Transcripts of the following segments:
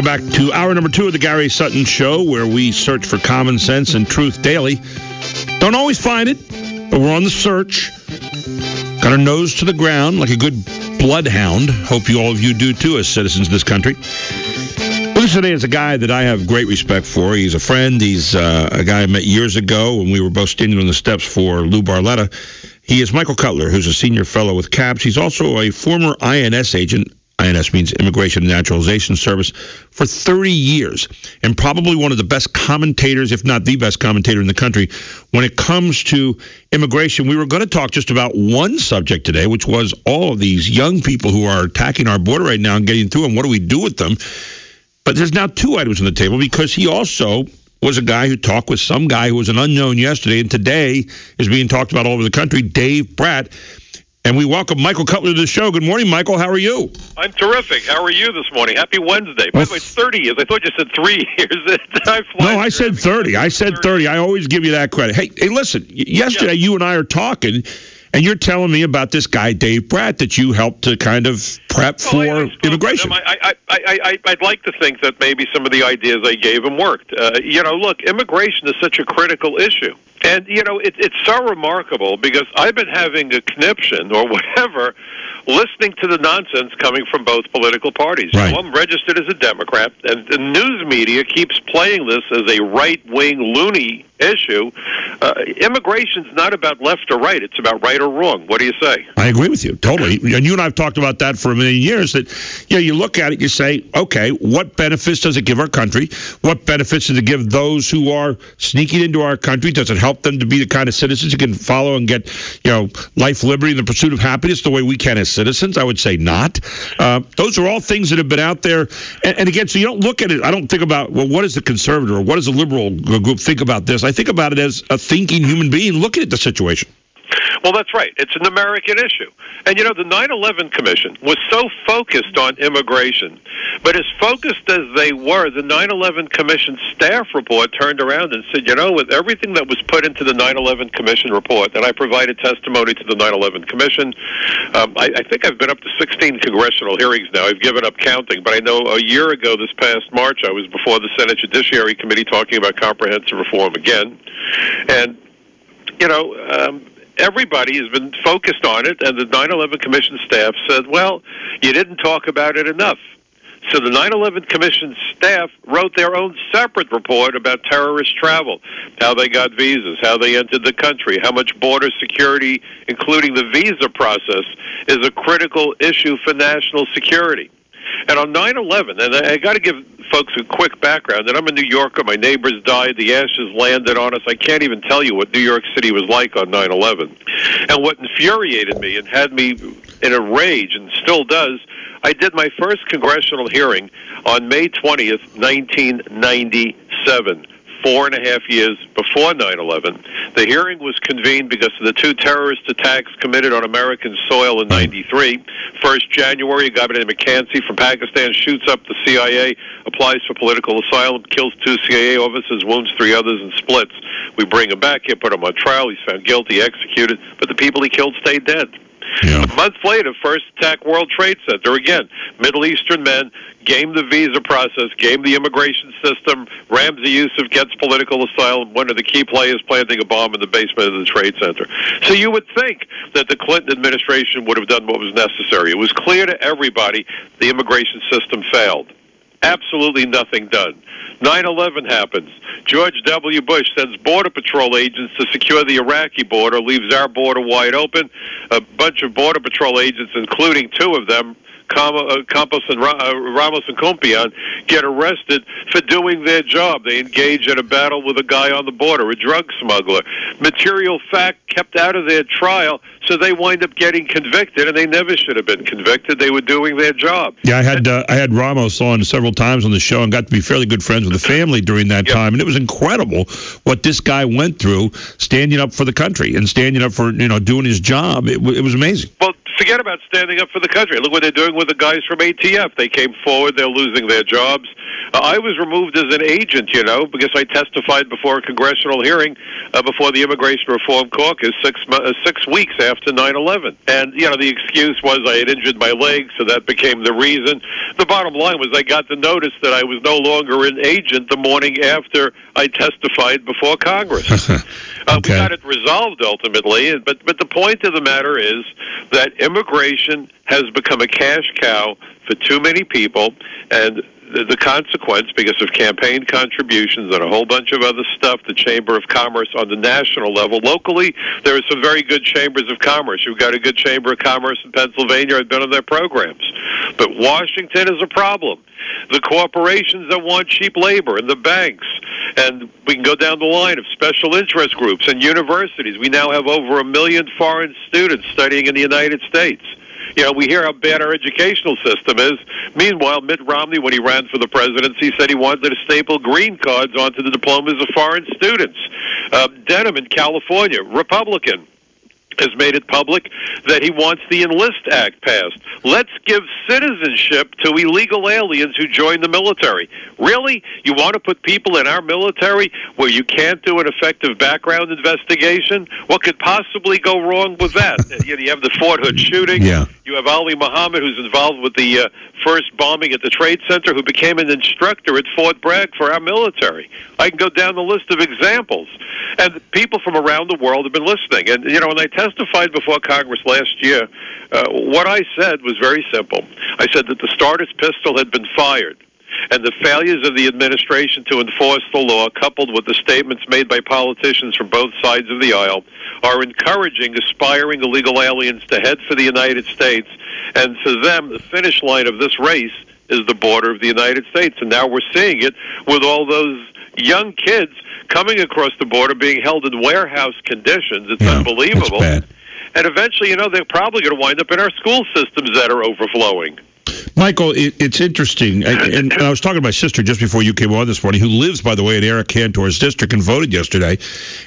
back to hour number 2 of the Gary Sutton Show, where we search for common sense and truth daily. Don't always find it, but we're on the search. Got our nose to the ground like a good bloodhound. Hope all of you do, too, as citizens of this country. With us today is a guy that I have great respect for. He's a friend. He's a guy I met years ago when we were both standing on the steps for Lou Barletta. He is Michael Cutler, who's a senior fellow with CAPS. He's also a former INS agent. INS means Immigration and Naturalization Service, for 30 years, and probably one of the best commentators, if not the best commentator in the country, when it comes to immigration. We were going to talk just about one subject today, which was all of these young people who are attacking our border right now and getting through, and what do we do with them? But there's now 2 items on the table, because he also was a guy who talked with some guy who was an unknown yesterday, and today is being talked about all over the country, Dave Bratt. And we welcome Michael Cutler to the show. Good morning, Michael. How are you? I'm terrific. How are you this morning? Happy Wednesday. By the way, 30 years. I thought you said 3 years. No, I said 30. I said 30. I always give you that credit. Hey, listen, yesterday you and I are talking, and you're telling me about this guy, Dave Bratt, that you helped to kind of prep for immigration. I'd like to think that maybe some of the ideas I gave him worked. Look, immigration is such a critical issue. And, it's so remarkable because I've been having a conniption or whatever listening to the nonsense coming from both political parties. Right. I'm registered as a Democrat, and the news media keeps playing this as a right-wing loony issue. Immigration's not about left or right. It's about right or wrong. What do you say? I agree with you, totally. And you and I have talked about that for a million years, that you look at it, you say, okay, what benefits does it give our country? What benefits does it give those who are sneaking into our country? Does it help them to be the kind of citizens who can follow and get, life, liberty, and the pursuit of happiness the way we can as citizens? I would say not. Those are all things that have been out there. And again, so you don't look at it, I don't think about, well, what does the conservative or what does the liberal group think about this? I think about it as a thinking human being looking at the situation. Well, that's right. It's an American issue. And, the 9/11 Commission was so focused on immigration, but as focused as they were, the 9/11 Commission staff report turned around and said, with everything that was put into the 9/11 Commission report, and I provided testimony to the 9/11 Commission, I think I've been up to 16 congressional hearings now. I've given up counting, but I know a year ago this past March, I was before the Senate Judiciary Committee talking about comprehensive reform again. And, everybody has been focused on it, and the 9/11 Commission staff said, well, you didn't talk about it enough. So the 9/11 Commission staff wrote their own separate report about terrorist travel, how they got visas, how they entered the country, how much border security, including the visa process, is a critical issue for national security. And on 9/11, and I got to give folks a quick background, that I'm a New Yorker. My neighbors died. The ashes landed on us. I can't even tell you what New York City was like on 9/11. And what infuriated me and had me in a rage, and still does, I did my first congressional hearing on May 20th, 1997. 4.5 years before 9/11. The hearing was convened because of the 2 terrorist attacks committed on American soil in 93. 1st January, a guy named McCancy from Pakistan shoots up the CIA, applies for political asylum, kills 2 CIA officers, wounds 3 others, and splits. We bring him back here, put him on trial. He's found guilty, executed, but the people he killed stayed dead. Yeah. A month later, first attack, World Trade Center. Again, Middle Eastern men, game the visa process, game the immigration system. Ramzi Youssef gets political asylum, one of the key players planting a bomb in the basement of the Trade Center. So you would think that the Clinton administration would have done what was necessary. It was clear to everybody the immigration system failed. Absolutely nothing done. 9/11 happens. George W. Bush sends Border Patrol agents to secure the Iraqi border, leaves our border wide open. A bunch of Border Patrol agents, including 2 of them, Campos and Ramos and Compion, get arrested for doing their job. They engage in a battle with a guy on the border, a drug smuggler. Material fact kept out of their trial, so they wind up getting convicted, and they never should have been convicted. They were doing their job. Yeah, I had Ramos on several times on the show and got to be fairly good friends with the family during that time, and it was incredible what this guy went through, standing up for the country and standing up for doing his job. It was amazing. Well, forget about standing up for the country. Look what they're doing with the guys from ATF. They came forward. They're losing their jobs. I was removed as an agent, because I testified before a congressional hearing before the Immigration Reform Caucus 6 weeks after 9/11. And, the excuse was I had injured my leg, so that became the reason. The bottom line was I got the notice that I was no longer an agent the morning after I testified before Congress. Okay. We got it resolved ultimately, but the point of the matter is that immigration has become a cash cow for too many people, and the consequence, because of campaign contributions and a whole bunch of other stuff, the Chamber of Commerce on the national level. Locally, there are some very good chambers of commerce. You've got a good Chamber of Commerce in Pennsylvania. I've been on their programs. But Washington is a problem. The corporations that want cheap labor and the banks, and we can go down the line of special interest groups and universities. We now have over 1 million foreign students studying in the United States. You know, we hear how bad our educational system is. Meanwhile, Mitt Romney, when he ran for the presidency, said he wanted to staple green cards onto the diplomas of foreign students. Denham in California, Republican, has made it public that he wants the Enlist Act passed. Let's give citizenship to illegal aliens who join the military. Really? You want to put people in our military where you can't do an effective background investigation? What could possibly go wrong with that? You have the Fort Hood shooting. Yeah. You have Ali Muhammad, who's involved with the first bombing at the Trade Center, who became an instructor at Fort Bragg for our military. I can go down the list of examples. And people from around the world have been listening. And, you know, when I testified before Congress last year, what I said was very simple. I said that the starter's pistol had been fired, and the failures of the administration to enforce the law, coupled with the statements made by politicians from both sides of the aisle, are encouraging aspiring illegal aliens to head for the United States. And for them, the finish line of this race is the border of the United States. And now we're seeing it with all those young kids coming across the border being held in warehouse conditions. It's unbelievable. That's bad. And eventually, you know, they're probably going to wind up in our school systems that are overflowing. Michael, it's interesting, and I was talking to my sister just before you came on this morning, who lives, by the way, in Eric Cantor's district and voted yesterday,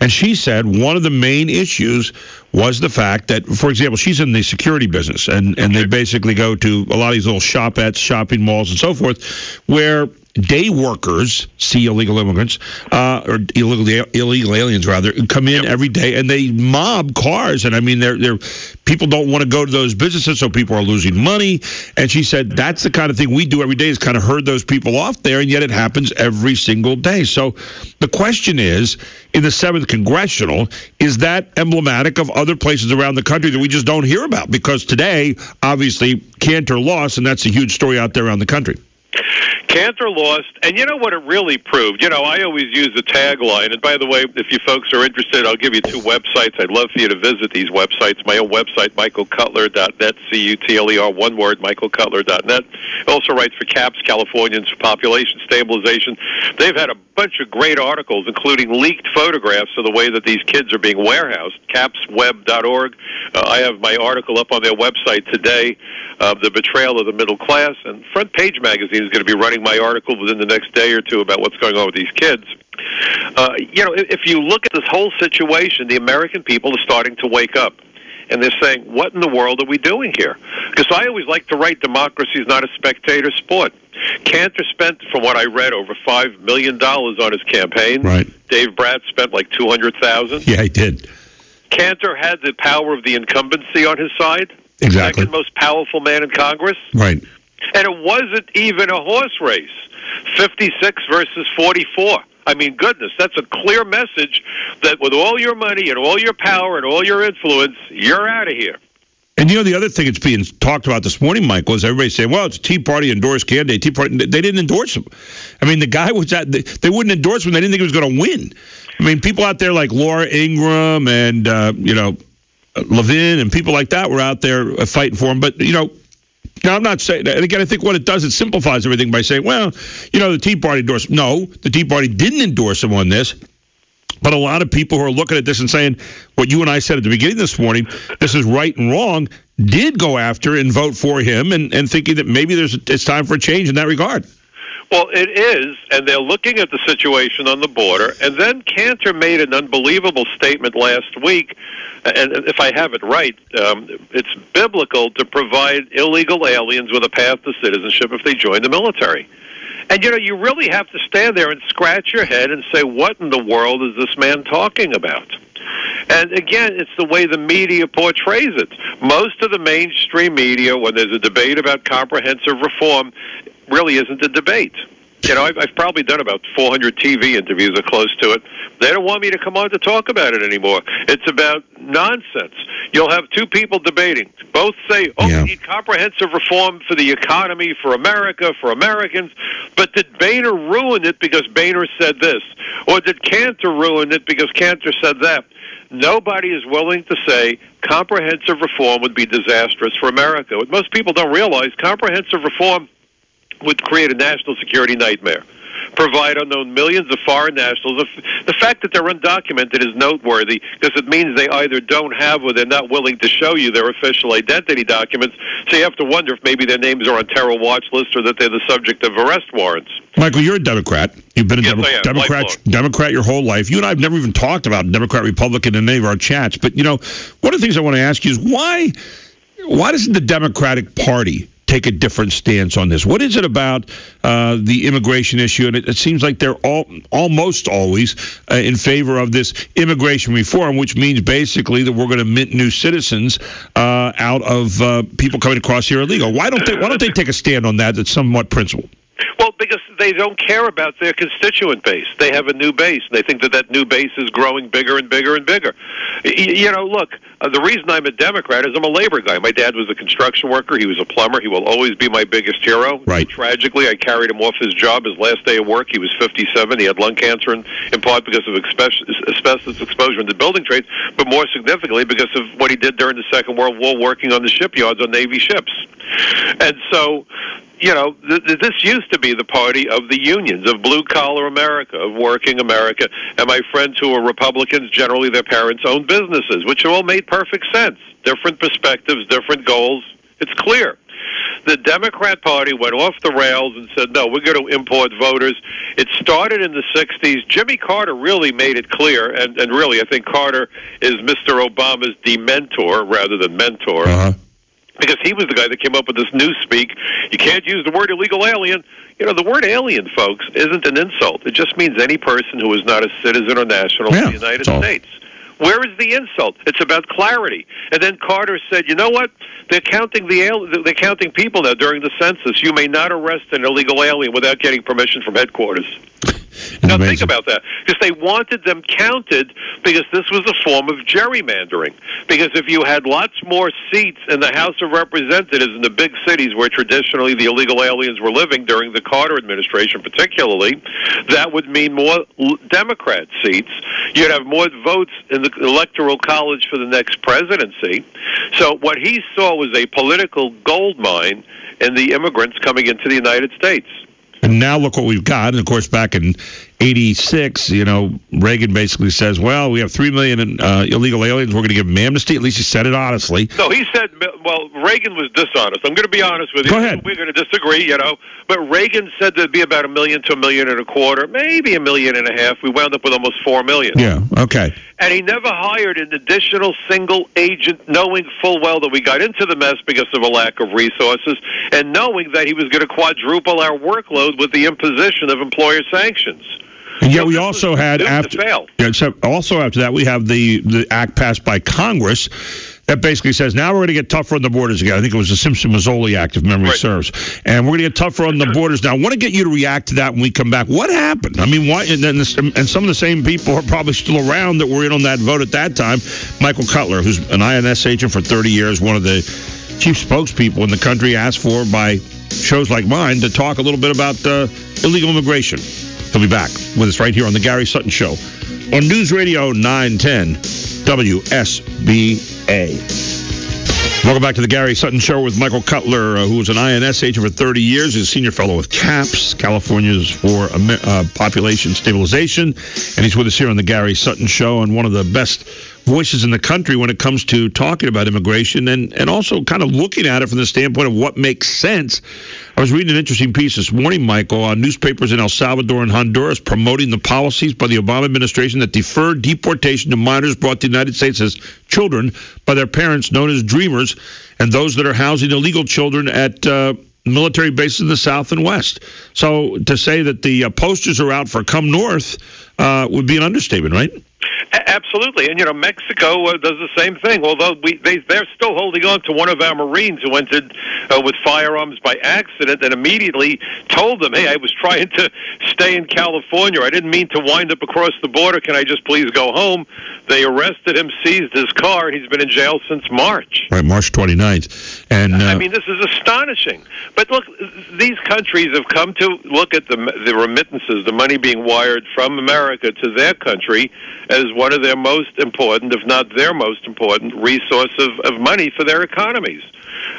and she said one of the main issues was the fact that, for example, she's in the security business, and they basically go to a lot of these little shopettes, shopping malls, and so forth, where day workers see illegal immigrants, or illegal aliens rather, come in every day, and they mob cars. And I mean, they're people don't want to go to those businesses, so people are losing money. And she said that's the kind of thing we do every day, is kind of herd those people off there, and yet it happens every single day. So the question is, in the 7th Congressional, is that emblematic of other places around the country that we just don't hear about? Because today, obviously, Cantor lost, and that's a huge story out there around the country. Cantor lost, and you know what it really proved? You know, I always use the tagline, and by the way, if you folks are interested, I'll give you 2 websites. I'd love for you to visit these websites. My own website, michaelcutler.net, C-U-T-L-E-R, one word, michaelcutler.net. Also writes for CAPS, Californians for Population Stabilization. They've had a bunch of great articles, including leaked photographs of the way that these kids are being warehoused, capsweb.org. I have my article up on their website today, The Betrayal of the Middle Class, and Front Page Magazine is going to be running my article within the next day or two about what's going on with these kids. You know, if you look at this whole situation, the American people are starting to wake up. And they're saying, what in the world are we doing here? Because I always like to write, democracy is not a spectator sport. Cantor spent, from what I read, over $5 million on his campaign. Right. Dave Brat spent like $200,000. Yeah, he did. Cantor had the power of the incumbency on his side. Exactly. Second most powerful man in Congress. Right. And it wasn't even a horse race. 56 versus 44. I mean, goodness, that's a clear message that with all your money and all your power and all your influence, you're out of here. And, you know, the other thing that's being talked about this morning, Michael, is everybody saying, well, it's a Tea Party endorsed candidate. Tea Party, they didn't endorse him. I mean, the guy was at, they wouldn't endorse him. They didn't think he was going to win. I mean, people out there like Laura Ingraham and, you know, Levin and people like that were out there fighting for him. But, you know, now, I'm not saying, and again, I think what it does, it simplifies everything by saying, well, you know, the Tea Party endorsed. No, the Tea Party didn't endorse him on this. But a lot of people who are looking at this and saying what you and I said at the beginning this morning, this is right and wrong, did go after and vote for him and thinking that maybe it's time for a change in that regard. Well, it is, and they're looking at the situation on the border. And then Cantor made an unbelievable statement last week, and if I have it right, it's biblical to provide illegal aliens with a path to citizenship if they join the military. And, you really have to stand there and scratch your head and say, what in the world is this man talking about? And, again, it's the way the media portrays it. Most of the mainstream media, when there's a debate about comprehensive reform, really isn't a debate. I've probably done about 400 TV interviews or close to it. They don't want me to come on to talk about it anymore. It's about nonsense. You'll have two people debating. Both say, we need comprehensive reform for the economy, for America, for Americans. But did Boehner ruin it because Boehner said this? Or did Cantor ruin it because Cantor said that? Nobody is willing to say comprehensive reform would be disastrous for America. What most people don't realize, comprehensive reform would create a national security nightmare, provide unknown millions of foreign nationals. The fact that they're undocumented is noteworthy because it means they either don't have or they're not willing to show you their official identity documents, so you have to wonder if maybe their names are on terror watch lists or that they're the subject of arrest warrants. Michael, you're a Democrat. You've been a Democrat your whole life. You and I have never even talked about Democrat, Republican in any of our chats. But, one of the things I want to ask you is why doesn't the Democratic Party take a different stance on this? What is it about the immigration issue? And it seems like they're almost always in favor of this immigration reform, which means basically that we're going to mint new citizens out of people coming across here illegal. Why don't they take a stand on that that's somewhat principled? Well, because they don't care about their constituent base. They have a new base. They think that new base is growing bigger and bigger and bigger. Look, the reason I'm a Democrat is I'm a labor guy. My dad was a construction worker. He was a plumber. He will always be my biggest hero. Right. Tragically, I carried him off his job his last day of work. He was 57. He had lung cancer, in part because of asbestos exposure in the building trades, but more significantly because of what he did during the Second World War working on the shipyards on Navy ships. And so, this used to be the party of the unions, of blue-collar America, of working America. And my friends who are Republicans, generally their parents owned businesses, which all made perfect sense. Different perspectives, different goals. It's clear. The Democrat Party went off the rails and said, no, we're going to import voters. It started in the 60s. Jimmy Carter really made it clear, and really I think Carter is Mr. Obama's dementor rather than mentor. Uh-huh. Because he was the guy that came up with this newspeak. You can't use the word illegal alien. The word alien, folks, isn't an insult. It just means any person who is not a citizen or national of the United States. Where is the insult? It's about clarity. And then Carter said, you know what? They're counting they're counting people now during the census. You may not arrest an illegal alien without getting permission from headquarters. Now think about that, because they wanted them counted because this was a form of gerrymandering. Because if you had lots more seats in the House of Representatives in the big cities where traditionally the illegal aliens were living during the Carter administration particularly, that would mean more Democrat seats. You'd have more votes in the Electoral College for the next presidency. So what he saw was a political gold mine in the immigrants coming into the United States. And now look what we've got. And, of course, back in 86, Reagan basically says, well, we have 3 million illegal aliens. We're going to give them amnesty. At least he said it honestly. No, he said, well, Reagan was dishonest. I'm going to be honest with you. Go ahead. We're going to disagree, But Reagan said there'd be about 1 million to 1.25 million, maybe 1.5 million. We wound up with almost 4 million. Yeah, okay. And he never hired an additional single agent, knowing full well that we got into the mess because of a lack of resources, and knowing that he was going to quadruple our workload with the imposition of employer sanctions. And yet we also had after that we have the act passed by Congress that basically says now we're going to get tougher on the borders again. I think it was the Simpson-Mazzoli Act, if memory serves. And we're going to get tougher on the borders now. I want to get you to react to that when we come back. What happened? I mean, why? And some of the same people are probably still around that were in on that vote at that time. Michael Cutler, who's an INS agent for 30 years, one of the chief spokespeople in the country, asked for by shows like mine to talk a little bit about illegal immigration. He'll be back with us right here on the Gary Sutton Show on News Radio 910 WSBA. Welcome back to the Gary Sutton Show with Michael Cutler, who was an INS agent for 30 years. He's a senior fellow with CAPS, California's for Population Stabilization. And he's with us here on the Gary Sutton Show, and one of the best voices in the country when it comes to talking about immigration and also kind of looking at it from the standpoint of what makes sense. I was reading an interesting piece this morning, Michael, on newspapers in El Salvador and Honduras promoting the policies by the Obama administration that deferred deportation to minors brought to the United States as children by their parents, known as Dreamers, and those that are housing illegal children at military bases in the South and West. So to say that the posters are out for come north would be an understatement, right? Absolutely. And, Mexico does the same thing, although they're still holding on to one of our Marines who entered with firearms by accident and immediately told them, hey, I was trying to stay in California. I didn't mean to wind up across the border. Can I just please go home? They arrested him, seized his car, and he's been in jail since March. Right, March 29th. And this is astonishing. But look, these countries have come to look at the remittances, the money being wired from America to their country, as one of their most important, if not their most important, resource of money for their economies.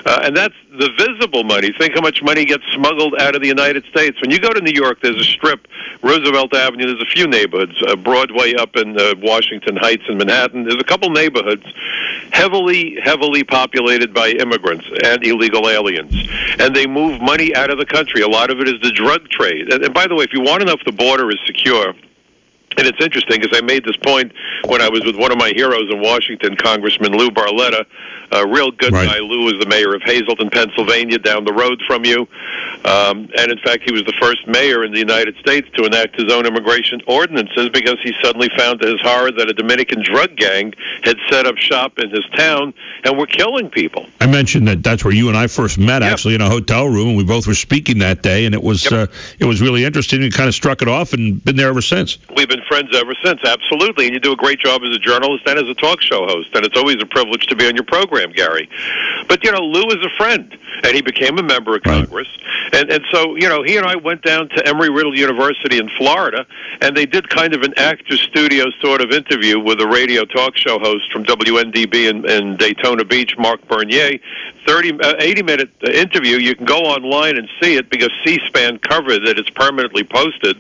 And that's the visible money. Think how much money gets smuggled out of the United States. When you go to New York, there's a strip, Roosevelt Avenue, there's a few neighborhoods, Broadway up in Washington Heights and Manhattan. There's a couple neighborhoods heavily populated by immigrants and illegal aliens. And they move money out of the country. A lot of it is the drug trade. And by the way, if you want to know if the border is secure, and it's interesting because I made this point when I was with one of my heroes in Washington, Congressman Lou Barletta, a real good guy. Lou was the mayor of Hazleton, Pennsylvania, down the road from you. And, in fact, he was the first mayor in the United States to enact his own immigration ordinances because he suddenly found to his horror that a Dominican drug gang had set up shop in his town and were killing people. I mentioned that's where you and I first met, actually, in a hotel room, and we both were speaking that day, and it was really interesting. We kind of struck it off and been there ever since. We've been friends ever since, absolutely, and you do a great job as a journalist and as a talk show host, and it's always a privilege to be on your program, Gary. But, Lou is a friend, and he became a member of Congress, and so, he and I went down to Emory-Riddle University in Florida, and they did kind of an actor studio sort of interview with a radio talk show host from WNDB in Daytona Beach, Mark Bernier, 80-minute interview. You can go online and see it because C-SPAN covered it. It's permanently posted.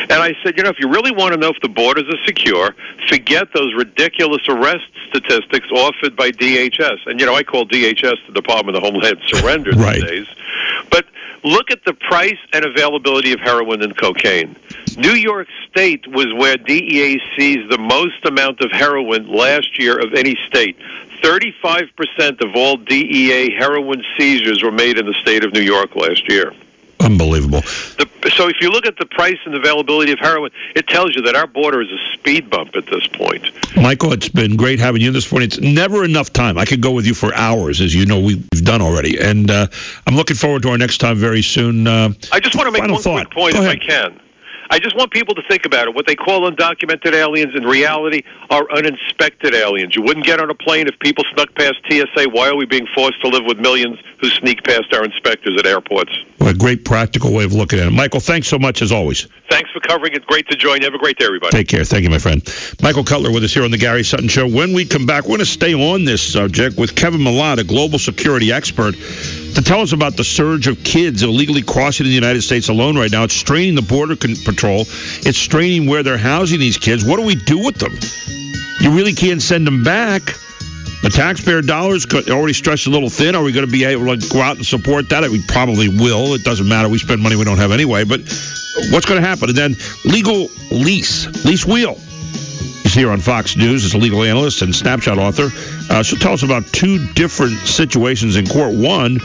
And I said, if you really want to know if the borders are secure, forget those ridiculous arrest statistics offered by DHS. And, I call DHS the Department of Homeland Surrender these days. But look at the price and availability of heroin and cocaine. New York State was where DEA seized the most amount of heroin last year of any state. 35% of all DEA heroin seizures were made in the state of New York last year. Unbelievable. So if you look at the price and availability of heroin, it tells you that our border is a speed bump at this point. Michael, it's been great having you this morning. It's never enough time. I could go with you for hours, as you know we've done already. And I'm looking forward to our next time very soon. I just want to make one quick point, if I can. I just want people to think about it. What they call undocumented aliens in reality are uninspected aliens. You wouldn't get on a plane if people snuck past TSA. Why are we being forced to live with millions who sneak past our inspectors at airports? Well, a great practical way of looking at it. Michael, thanks so much as always. Thanks for covering it. Great to join you. Have a great day, everybody. Take care. Thank you, my friend. Michael Cutler with us here on the Gary Sutton Show. When we come back, we're going to stay on this subject with Kevin Millard, a global security expert, to tell us about the surge of kids illegally crossing the United States alone right now. It's straining the Border Patrol. It's straining where they're housing these kids. What do we do with them? You really can't send them back. The taxpayer dollars already stretched a little thin. Are we going to be able to go out and support that? We probably will. It doesn't matter. We spend money we don't have anyway. But what's going to happen? And then legal lease wheel. He's here on Fox News as a legal analyst and Snapshot author. She'll tell us about two different situations in court. One,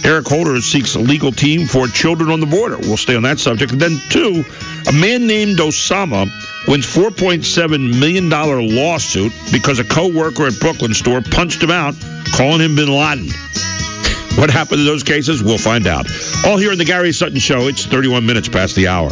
Eric Holder seeks a legal team for children on the border. We'll stay on that subject. And then two, a man named Osama wins $4.7 million lawsuit because a co-worker at Brooklyn store punched him out, calling him Bin Laden. What happened in those cases? We'll find out. All here in the Gary Sutton Show. It's 31 minutes past the hour.